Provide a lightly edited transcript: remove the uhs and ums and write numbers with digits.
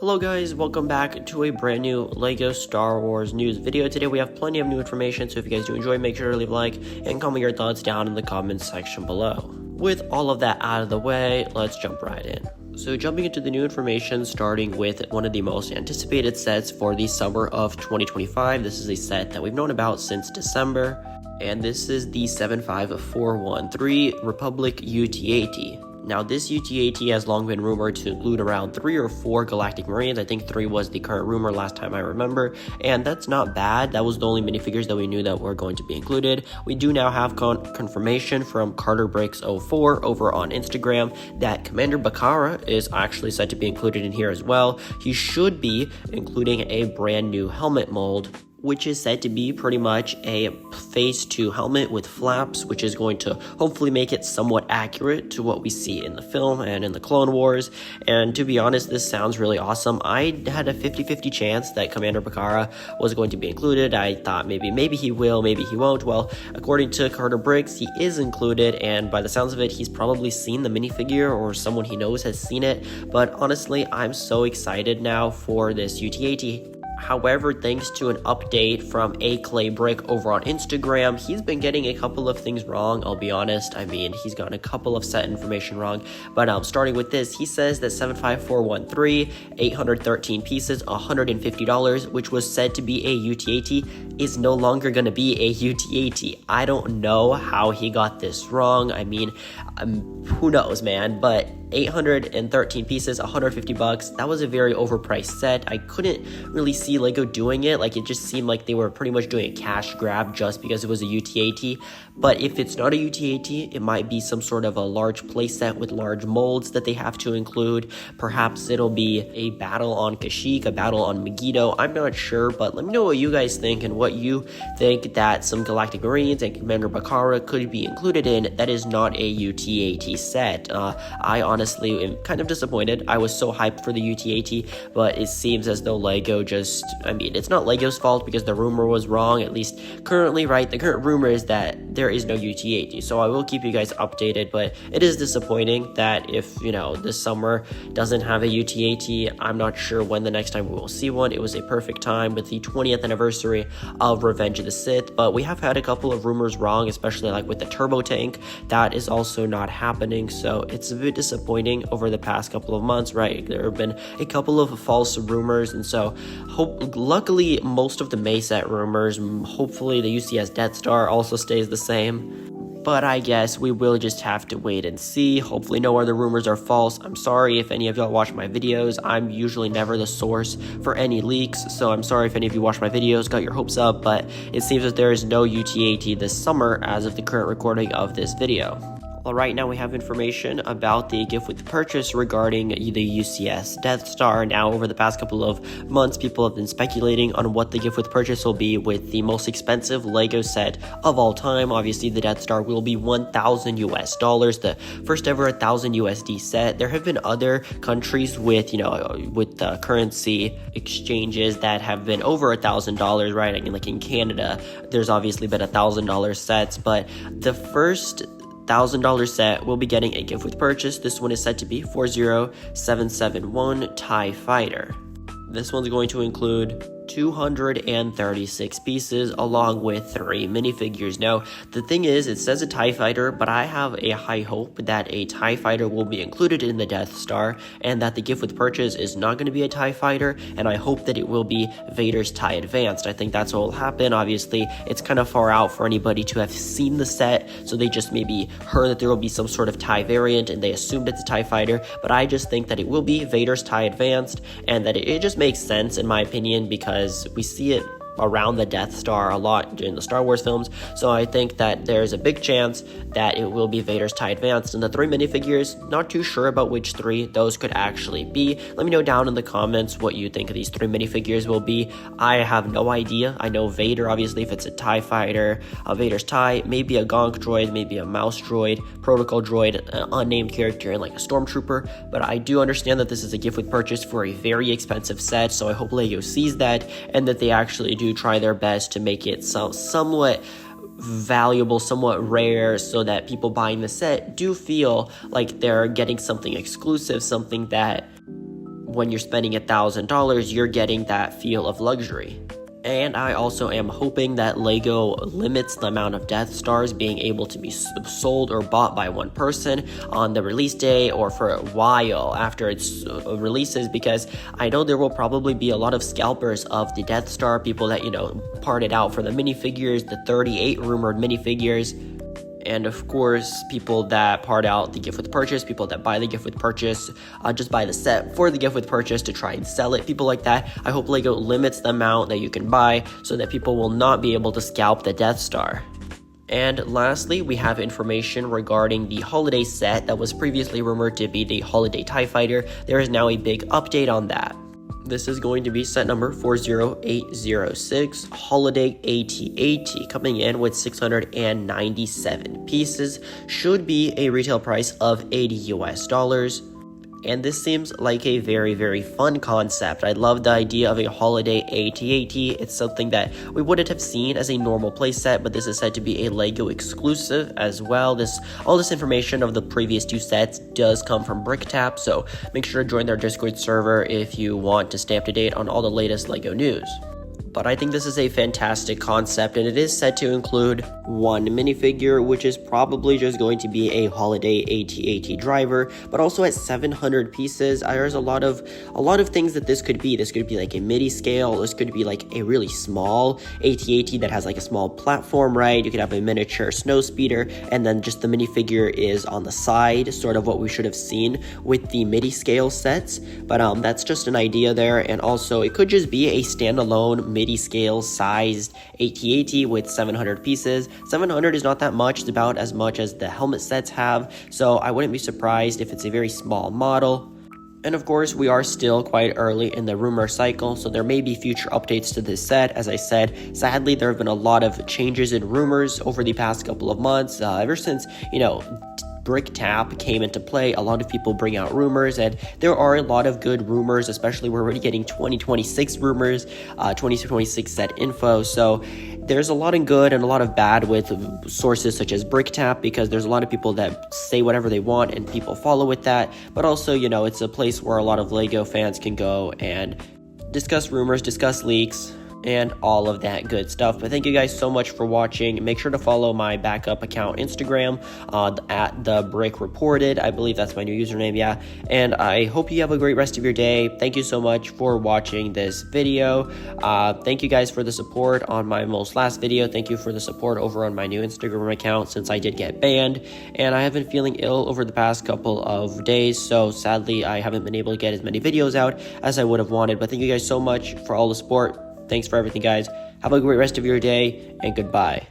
Hello guys, welcome back to a brand new LEGO Star Wars news video. Today we have plenty of new information, so if you guys do enjoy, make sure to leave a like and comment your thoughts down in the comments section below. With all of that out of the way, let's jump right in. So jumping into the new information, starting with one of the most anticipated sets for the summer of 2025. This is a set that we've known about since December, and this is the 75413 Republic UT-80. Now, this UT-80 has long been rumored to include around 3 or 4 Galactic Marines. I think 3 was the current rumor last time I remember, and that's not bad. That was the only minifigures that we knew that were going to be included. We do now have confirmation from CarterBricks04 over on Instagram that Commander Bakara is actually set to be included in here as well. He should be including a brand new helmet mold, which is said to be pretty much a phase 2 helmet with flaps, which is going to hopefully make it somewhat accurate to what we see in the film and in the Clone Wars. And to be honest, this sounds really awesome. I had a 50-50 chance that Commander Bakara was going to be included. I thought maybe he will, maybe he won't. Well, according to Carter Bricks, he is included, and by the sounds of it, he's probably seen the minifigure or someone he knows has seen it. But honestly, I'm so excited now for this UT-80. However, thanks to an update from Acclamator over on Instagram, he's been getting a couple of things wrong, I'll be honest. I mean, he's gotten a couple of set information wrong. But starting with this, he says that 75413, 813 pieces, $150, which was said to be a UT-80, is no longer going to be a UT-80. I don't know how he got this wrong. I mean, who knows, man? But 813 pieces, $150. That was a very overpriced set. I couldn't really see LEGO doing it. Like, it just seemed like they were pretty much doing a cash grab just because it was a UT-80. But if it's not a UT-80, it might be some sort of a large playset with large molds that they have to include. Perhaps it'll be a battle on Kashyyyk, a battle on Megiddo. I'm not sure, but let me know what you guys think and what you think that some Galactic Marines and Commander Bakara could be included in that is not a UT-80 set. I honestly am kind of disappointed. I was so hyped for the UT-80, but it seems as though LEGO just, I mean, it's not LEGO's fault because the rumor was wrong, at least currently, right? The current rumor is that there is no UT-80, so I will keep you guys updated, but it is disappointing that if, this summer doesn't have a UT-80, I'm not sure when the next time we will see one. It was a perfect time with the 20th anniversary of Revenge of the Sith, but we have had a couple of rumors wrong, especially like with the turbo tank. That is also not happening, so it's a bit disappointing over the past couple of months, right? There have been a couple of false rumors, and so luckily most of the May set rumors, hopefully the UCS Death Star also stays the same. But I guess we will just have to wait and see. Hopefully no other rumors are false. I'm sorry if any of y'all watch my videos. I'm usually never the source for any leaks, so I'm sorry if any of you watch my videos, got your hopes up, but it seems that there is no UT-80 this summer as of the current recording of this video. Alright, now we have information about the gift with purchase regarding the UCS Death Star. Now, over the past couple of months, people have been speculating on what the gift with purchase will be with the most expensive LEGO set of all time. Obviously, the Death Star will be $1,000 US, the first ever 1,000 USD set. There have been other countries with, with currency exchanges that have been over $1,000, right? I mean, like in Canada, there's obviously been $1,000 sets, but the first $1,000 set will be getting a gift with purchase. This one is said to be 40771 TIE Fighter. This one's going to include 236 pieces along with 3 minifigures. Now, the thing is, it says a TIE Fighter, but I have a high hope that a TIE Fighter will be included in the Death Star and that the gift with purchase is not going to be a TIE Fighter, and I hope that it will be Vader's TIE Advanced. I think that's what will happen. Obviously, it's kind of far out for anybody to have seen the set, so they just maybe heard that there will be some sort of TIE variant and they assumed it's a TIE Fighter, but I just think that it will be Vader's TIE Advanced, and that it just makes sense in my opinion because we see it around the Death Star a lot in the Star Wars films, so I think that there's a big chance that it will be Vader's TIE Advanced. And the 3 minifigures, not too sure about which 3 those could actually be. Let me know down in the comments what you think of these 3 minifigures will be. I have no idea. I know Vader, obviously, if it's a TIE Fighter, Vader's TIE, maybe a Gonk droid, maybe a Mouse droid, Protocol droid, an unnamed character, and like a Stormtrooper, but I do understand that this is a gift with purchase for a very expensive set, so I hope LEGO sees that and that they actually do try their best to make it somewhat valuable, somewhat rare, so that people buying the set do feel like they're getting something exclusive, something that when you're spending $1,000, you're getting that feel of luxury. And I also am hoping that LEGO limits the amount of Death Stars being able to be sold or bought by one person on the release day or for a while after its releases, because I know there will probably be a lot of scalpers of the Death Star, people that, parted out for the minifigures, the 38 rumored minifigures. And of course, people that part out the gift with purchase, people that buy the gift with purchase, just buy the set for the gift with purchase to try and sell it, people like that. I hope LEGO limits the amount that you can buy so that people will not be able to scalp the Death Star. And lastly, we have information regarding the holiday set that was previously rumored to be the holiday TIE Fighter. There is now a big update on that. This is going to be set number 40806, Holiday AT-AT, coming in with 697 pieces, should be a retail price of $80 US. And this seems like a very, very fun concept. I love the idea of a holiday AT-AT. It's something that we wouldn't have seen as a normal playset, but this is said to be a LEGO exclusive as well. All this information of the previous two sets does come from BrickTap, so make sure to join their Discord server if you want to stay up to date on all the latest LEGO news. But I think this is a fantastic concept, and it is set to include one minifigure, which is probably just going to be a holiday AT-AT driver, but also at 700 pieces, there's a lot of things that this could be. This could be like a Midi scale, this could be like a really small AT-AT that has like a small platform, right? You could have a miniature snow speeder, and then just the minifigure is on the side, sort of what we should have seen with the Midi scale sets, but that's just an idea there. And also, it could just be a standalone Midi scale sized AT-AT with 700 pieces. 700 is not that much, it's about as much as the helmet sets have, so I wouldn't be surprised if it's a very small model. And of course, we are still quite early in the rumor cycle, so there may be future updates to this set. As I said, sadly, there have been a lot of changes in rumors over the past couple of months, ever since, BrickTap came into play. A lot of people bring out rumors, and there are a lot of good rumors, especially we're already getting 2026 rumors, 2026 set info, so there's a lot of good and a lot of bad with sources such as BrickTap, because there's a lot of people that say whatever they want and people follow with that, but also, it's a place where a lot of LEGO fans can go and discuss rumors, discuss leaks, and all of that good stuff. But thank you guys so much for watching. Make sure to follow my backup account Instagram at the Brick Reported. I believe that's my new username, yeah. And I hope you have a great rest of your day. Thank you so much for watching this video. Thank you guys for the support on my last video. Thank you for the support over on my new Instagram account, since I did get banned, and I have been feeling ill over the past couple of days, so sadly I haven't been able to get as many videos out as I would have wanted. But thank you guys so much for all the support. Thanks for everything, guys. Have a great rest of your day, and goodbye.